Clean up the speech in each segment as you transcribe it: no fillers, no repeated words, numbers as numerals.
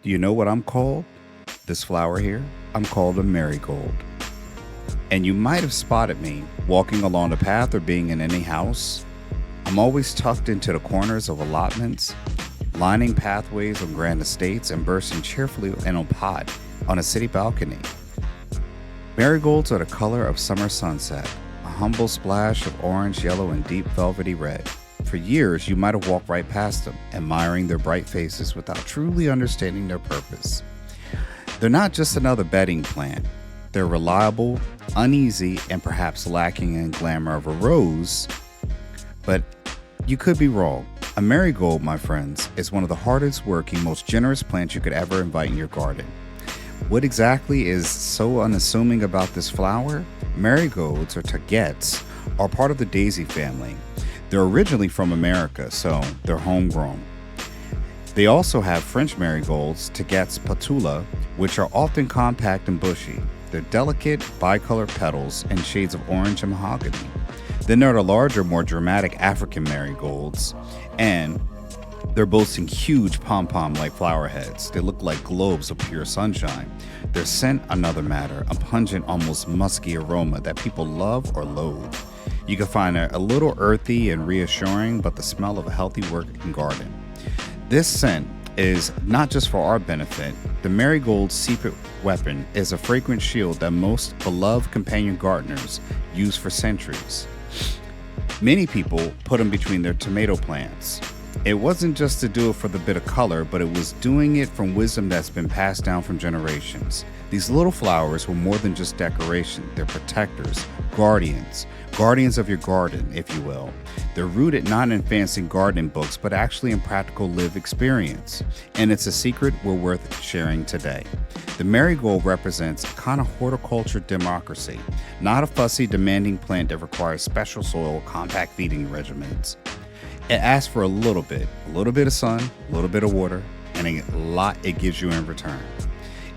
You know what I'm called? This flower here? I'm called a marigold. And you might have spotted me walking along the path or being in any house. I'm always tucked into the corners of allotments, lining pathways on grand estates and bursting cheerfully in a pot on a city balcony. Marigolds are the color of summer sunset, a humble splash of orange, yellow, and deep velvety red. For years, you might have walked right past them, admiring their bright faces without truly understanding their purpose. They're not just another bedding plant. They're reliable, uneasy, and perhaps lacking in glamour of a rose. But you could be wrong. A marigold, my friends, is one of the hardest working, most generous plants you could ever invite in your garden. What exactly is so unassuming about this flower? Marigolds, or tagetes, are part of the daisy family. They're originally from America, so they're homegrown. They also have French marigolds, tagetes patula, which are often compact and bushy. They're delicate, bicolored petals in shades of orange and mahogany. Then there are the larger, more dramatic African marigolds, and they're boasting huge pom-pom-like flower heads. They look like globes of pure sunshine. Their scent, another matter, a pungent, almost musky aroma that people love or loathe. You can find it a little earthy and reassuring, but the smell of a healthy working garden. This scent is not just for our benefit. The marigold's secret weapon is a fragrant shield that most beloved companion gardeners use for centuries. Many people put them between their tomato plants. It wasn't just to do it for the bit of color, but it was doing it from wisdom that's been passed down from generations. These little flowers were more than just decoration. They're protectors, guardians of your garden, if you will. They're rooted not in fancy gardening books, but actually in practical lived experience. And it's a secret we're worth sharing today. The marigold represents a kind of horticulture democracy, not a fussy, demanding plant that requires special soil, compact feeding regimens. It asks for a little bit of sun, a little bit of water, and a lot it gives you in return.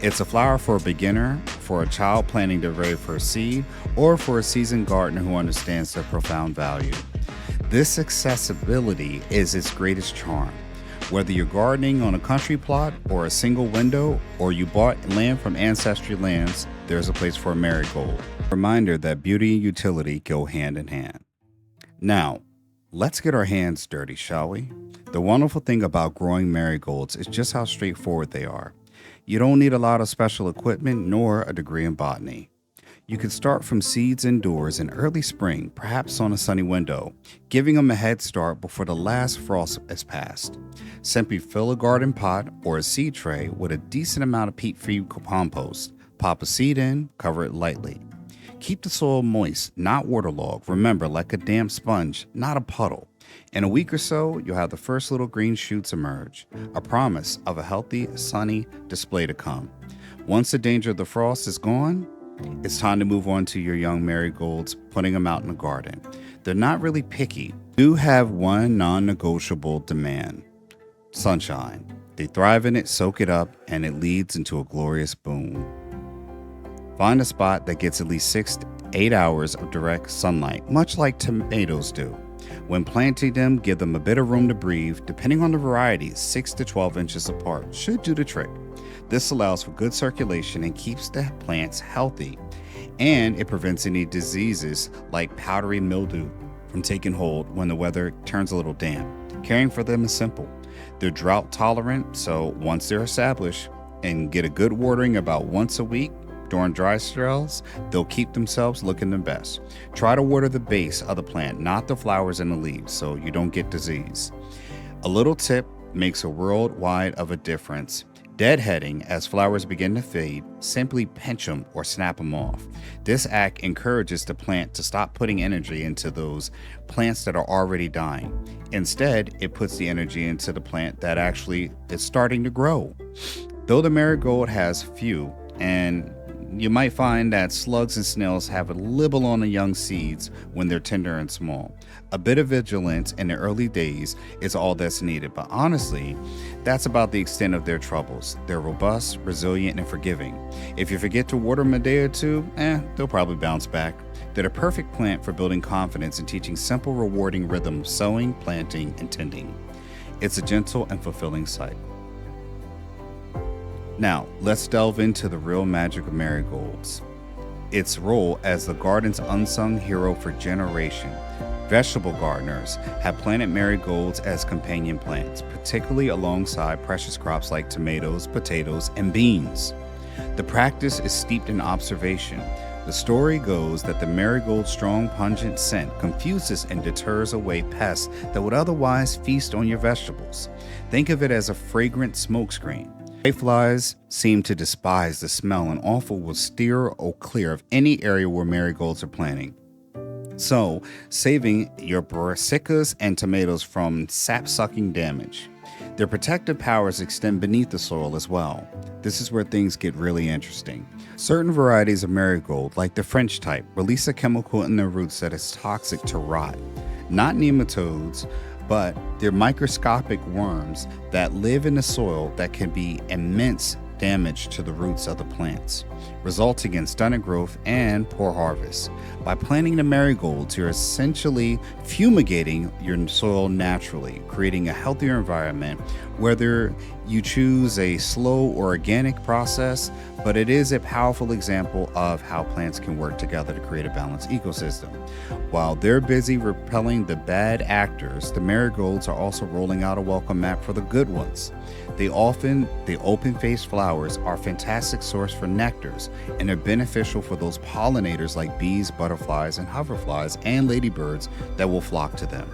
It's a flower for a beginner, for a child planting their very first seed, or for a seasoned gardener who understands their profound value. This accessibility is its greatest charm. Whether you're gardening on a country plot or a single window, or you bought land from Ancestry lands, there's a place for a marigold. Reminder that beauty and utility go hand in hand. Now, let's get our hands dirty, shall we? The wonderful thing about growing marigolds is just how straightforward they are. You don't need a lot of special equipment nor a degree in botany. You can start from seeds indoors in early spring, perhaps on a sunny window, giving them a head start before the last frost is passed. Simply fill a garden pot or a seed tray with a decent amount of peat-free compost. Pop a seed in, cover it lightly. Keep the soil moist, not waterlogged. Remember, like a damp sponge, not a puddle. In a week or so, you'll have the first little green shoots emerge, a promise of a healthy, sunny display to come. Once the danger of the frost is gone, it's time to move on to your young marigolds, putting them out in the garden. They're not really picky. Do have one non-negotiable demand: sunshine. They thrive in it, soak it up, and it leads into a glorious boom. Find a spot that gets at least 6 to 8 hours of direct sunlight, much like tomatoes do. When planting them, give them a bit of room to breathe. Depending on the variety, 6 to 12 inches apart should do the trick. This allows for good circulation and keeps the plants healthy. And it prevents any diseases like powdery mildew from taking hold when the weather turns a little damp. Caring for them is simple. They're drought tolerant, so once they're established and get a good watering about once a week, during dry spells, they'll keep themselves looking the best. Try to water the base of the plant, not the flowers and the leaves, so you don't get disease. A little tip makes a world wide of a difference. Deadheading as flowers begin to fade, simply pinch them or snap them off. This act encourages the plant to stop putting energy into those plants that are already dying. Instead, it puts the energy into the plant that actually is starting to grow. Though the marigold has few, and you might find that slugs and snails have a nibble on the young seeds when they're tender and small. A bit of vigilance in the early days is all that's needed, but honestly, that's about the extent of their troubles. They're robust, resilient, and forgiving. If you forget to water them a day or two, they'll probably bounce back. They're the perfect plant for building confidence and teaching simple, rewarding rhythm of sowing, planting, and tending. It's a gentle and fulfilling cycle. Now, let's delve into the real magic of marigolds. Its role as the garden's unsung hero for generations. Vegetable gardeners have planted marigolds as companion plants, particularly alongside precious crops like tomatoes, potatoes, and beans. The practice is steeped in observation. The story goes that the marigold's strong, pungent scent confuses and deters away pests that would otherwise feast on your vegetables. Think of it as a fragrant smokescreen. Mayflies seem to despise the smell and often will steer or clear of any area where marigolds are planting. So, saving your brassicas and tomatoes from sap-sucking damage. Their protective powers extend beneath the soil as well. This is where things get really interesting. Certain varieties of marigold, like the French type, release a chemical in their roots that is toxic to rot. Not nematodes, but they're microscopic worms that live in the soil that can be immense damage to the roots of the plants, resulting in stunted growth and poor harvest. By planting the marigolds, you're essentially fumigating your soil naturally, creating a healthier environment. Whether you choose a slow or organic process, but it is a powerful example of how plants can work together to create a balanced ecosystem. While they're busy repelling the bad actors, the marigolds are also rolling out a welcome mat for the good ones. The open-faced flowers are a fantastic source for nectars, and they're beneficial for those pollinators like bees, butterflies, and hoverflies, and ladybirds that will flock to them.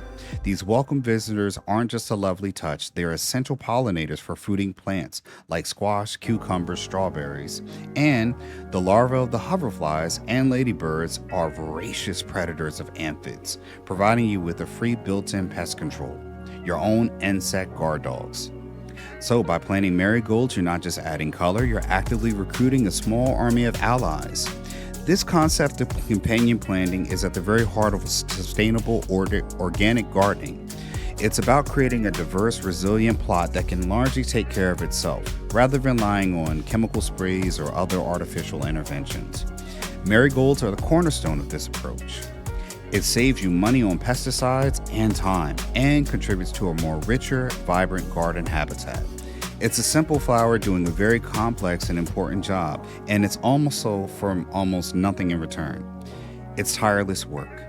These welcome visitors aren't just a lovely touch, they're essential pollinators for fruiting plants like squash, cucumbers, strawberries, and the larvae of the hoverflies and ladybirds are voracious predators of aphids, providing you with a free built-in pest control, your own insect guard dogs. So by planting marigolds, you're not just adding color, you're actively recruiting a small army of allies. This concept of companion planting is at the very heart of sustainable organic gardening. It's about creating a diverse, resilient plot that can largely take care of itself, rather than relying on chemical sprays or other artificial interventions. Marigolds are the cornerstone of this approach. It saves you money on pesticides and time, and contributes to a more richer, vibrant garden habitat. It's a simple flower doing a very complex and important job, and it's almost so for almost nothing in return. It's tireless work.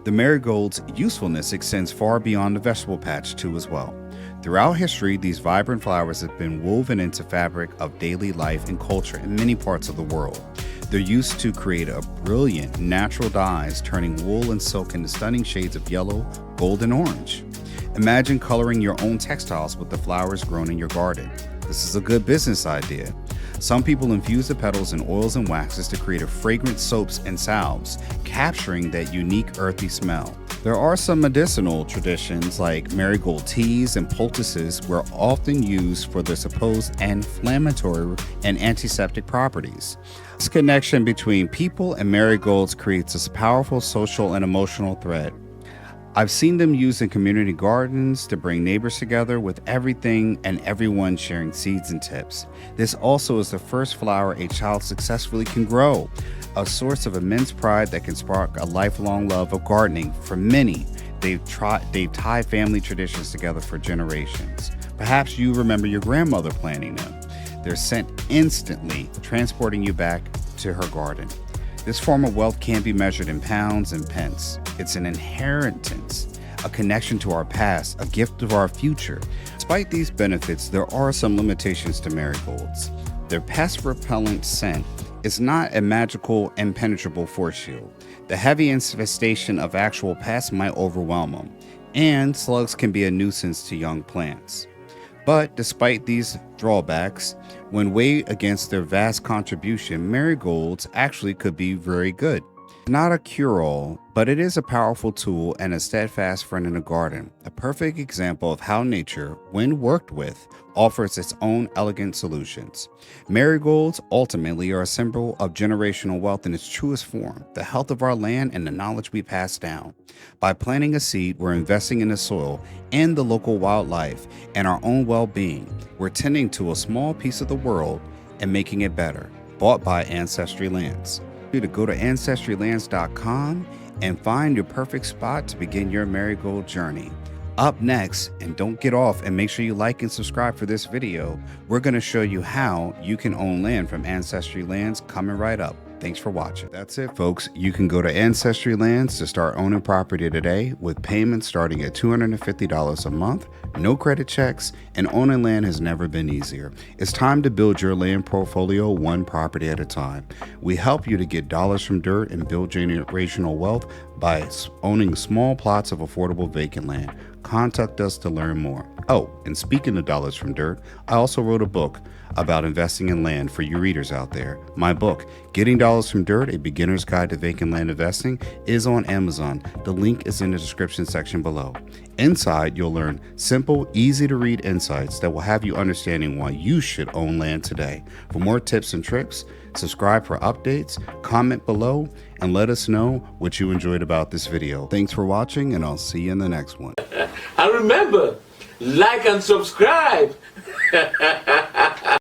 The marigold's usefulness extends far beyond the vegetable patch too as well. Throughout history, these vibrant flowers have been woven into fabric of daily life and culture in many parts of the world. They're used to create a brilliant natural dyes, turning wool and silk into stunning shades of yellow, gold, and orange. Imagine coloring your own textiles with the flowers grown in your garden. This is a good business idea. Some people infuse the petals in oils and waxes to create a fragrant soaps and salves, capturing that unique earthy smell. There are some medicinal traditions like marigold teas and poultices were often used for their supposed inflammatory and antiseptic properties. This connection between people and marigolds creates a powerful social and emotional thread. I've seen them used in community gardens to bring neighbors together, with everything and everyone sharing seeds and tips. This also is the first flower a child successfully can grow, a source of immense pride that can spark a lifelong love of gardening. For many, they've tied family traditions together for generations. Perhaps you remember your grandmother planting them. They're sent instantly, transporting you back to her garden. This form of wealth can't be measured in pounds and pence. It's an inheritance, a connection to our past, a gift of our future. Despite these benefits, there are some limitations to marigolds. Their pest repellent scent is not a magical, impenetrable force shield. The heavy infestation of actual pests might overwhelm them, and slugs can be a nuisance to young plants. But despite these drawbacks, when weighed against their vast contribution, marigolds actually could be very good. Not a cure-all, but it is a powerful tool and a steadfast friend in the garden, a perfect example of how nature, when worked with, offers its own elegant solutions. Marigolds ultimately are a symbol of generational wealth in its truest form, the health of our land and the knowledge we pass down. By planting a seed, we're investing in the soil and the local wildlife and our own well-being. We're tending to a small piece of the world and making it better. Bought by Ancestry Lands. To go to ancestrylands.com and find your perfect spot to begin your marigold journey. Up next, and don't get off and make sure you like and subscribe for this video, we're going to show you how you can own land from Ancestry Lands, coming right up. Thanks for watching. That's it, folks. You can go to Ancestry Lands to start owning property today with payments starting at $250 a month, no credit checks, and owning land has never been easier. It's time to build your land portfolio one property at a time. We help you to get dollars from dirt and build generational wealth by owning small plots of affordable vacant land. Contact us to learn more. Oh, and speaking of dollars from dirt, I also wrote a book about investing in land for you readers out there. My book, Getting Dollars from Dirt, A Beginner's Guide to Vacant Land Investing, is on Amazon. The link is in the description section below. Inside, you'll learn simple, easy to read insights that will have you understanding why you should own land today. For more tips and tricks, subscribe for updates, comment below, and let us know what you enjoyed about this video. Thanks for watching, and I'll see you in the next one. And remember, like and subscribe.